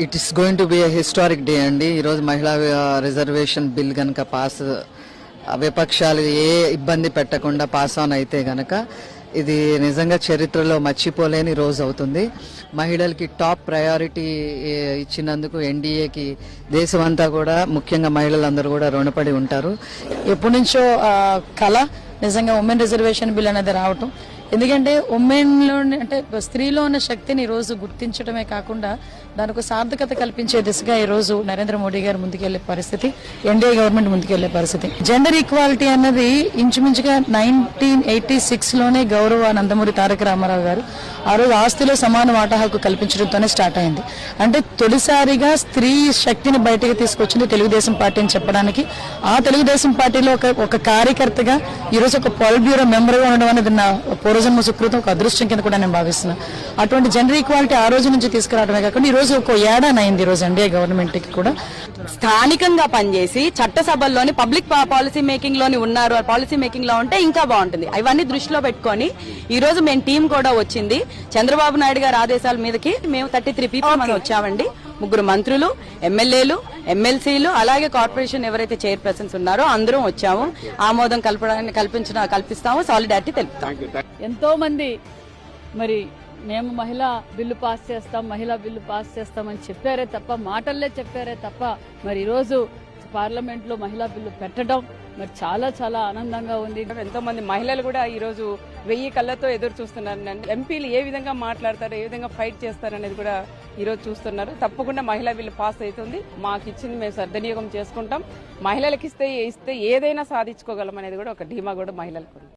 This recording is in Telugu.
It is going to be a historic day అండి. ఈరోజు మహిళా రిజర్వేషన్ బిల్ కనుక పాస్ విపక్షాలు ఏ ఇబ్బంది పెట్టకుండా పాస్ ఆన్ అయితే గనక ఇది నిజంగా చరిత్రలో మర్చిపోలేని రోజు అవుతుంది. మహిళలకి టాప్ ప్రయారిటీ ఇచ్చినందుకు ఎన్డీఏకి దేశమంతా కూడా ముఖ్యంగా మహిళలందరూ కూడా రుణపడి ఉంటారు. ఎప్పటి నుంచో కళ నిజంగా ఉమెన్ రిజర్వేషన్ బిల్ అనేది రావటం. ఎందుకంటే ఉమెన్లో అంటే స్త్రీలో ఉన్న శక్తిని ఈ రోజు గుర్తించడమే కాకుండా దానికి సార్థకత కల్పించే దిశగా ఈ రోజు నరేంద్ర మోడీ గారు ముందుకెళ్లే పరిస్థితి, ఎన్డీఏ గవర్నమెంట్ ముందుకెళ్లే పరిస్థితి. జెండర్ ఈక్వాలిటీ అన్నది ఇంచుమించుగా 1986 లోనే గౌరవ నందమూరి తారక రామారావు గారు ఆ రోజు ఆస్తిలో సమాన వాటా హక్కు కల్పించడంతోనే స్టార్ట్ అయింది. అంటే తొలిసారిగా స్త్రీ శక్తిని బయటకు తీసుకొచ్చింది తెలుగుదేశం పార్టీ అని చెప్పడానికి, ఆ తెలుగుదేశం పార్టీలో ఒక కార్యకర్తగా ఈ రోజు ఒక పాలిట్ బ్యూరో మెంబర్ గా ఉండడం అనేది నా పూర్వజన్మ సుకృతం, ఒక అదృష్టం కింద కూడా నేను భావిస్తున్నాను. అటువంటి జెండర్ ఈక్వాలిటీ ఆ రోజు నుంచి తీసుకురావడమే కాకుండా ఈ రోజు ఒక ఏడాది అయింది ఈ రోజు ఎన్డీఏ గవర్నమెంట్ కి కూడా. స్థానికంగా పనిచేసి చట్టసభల్లోని పబ్లిక్ పాలసీ మేకింగ్ లోని ఉన్నారు, పాలసీ మేకింగ్ లో ఉంటే ఇంకా బాగుంటుంది. అవన్నీ దృష్టిలో పెట్టుకొని ఈ రోజు మేము టీం కూడా వచ్చింది. చంద్రబాబు నాయుడు గారి ఆదేశాల మీదకి మేము 33 పీపుల్ మనం వచ్చామండి. 3 మంత్రులు, ఎమ్మెల్యేలు, ఎమ్మెల్సీలు, అలాగే కార్పొరేషన్ ఎవరైతే చైర్పర్సన్స్ ఉన్నారో అందరం వచ్చాము. ఆమోదం కల్పిస్తాము, సాలిడారిటీ తెలుపుతాం. ఎంతో మంది మరి మేము మహిళా బిల్లు పాస్ చేస్తామని చెప్పారే తప్ప, మాటల్లే చెప్పారే తప్ప మరి ఈరోజు పార్లమెంట్ లో మహిళా బిల్లు పెట్టడం మరి చాలా చాలా ఆనందంగా ఉంది. ఎంతో మంది మహిళలు కూడా ఈ రోజు 1000 కళ్ళతో ఎదురు చూస్తున్నారు. ఎంపీలు ఏ విధంగా మాట్లాడతారు, ఏ విధంగా ఫైట్ చేస్తారు అనేది కూడా ఈ రోజు చూస్తున్నారు. తప్పకుండా మహిళా బిల్లు పాస్ అవుతుంది. మాకు ఇచ్చింది మేము సద్వినియోగం చేసుకుంటాం. మహిళలకు ఇస్తే ఏదైనా సాధించుకోగలం అనేది కూడా ఒక ధీమా కూడా మహిళలకు ఉంది.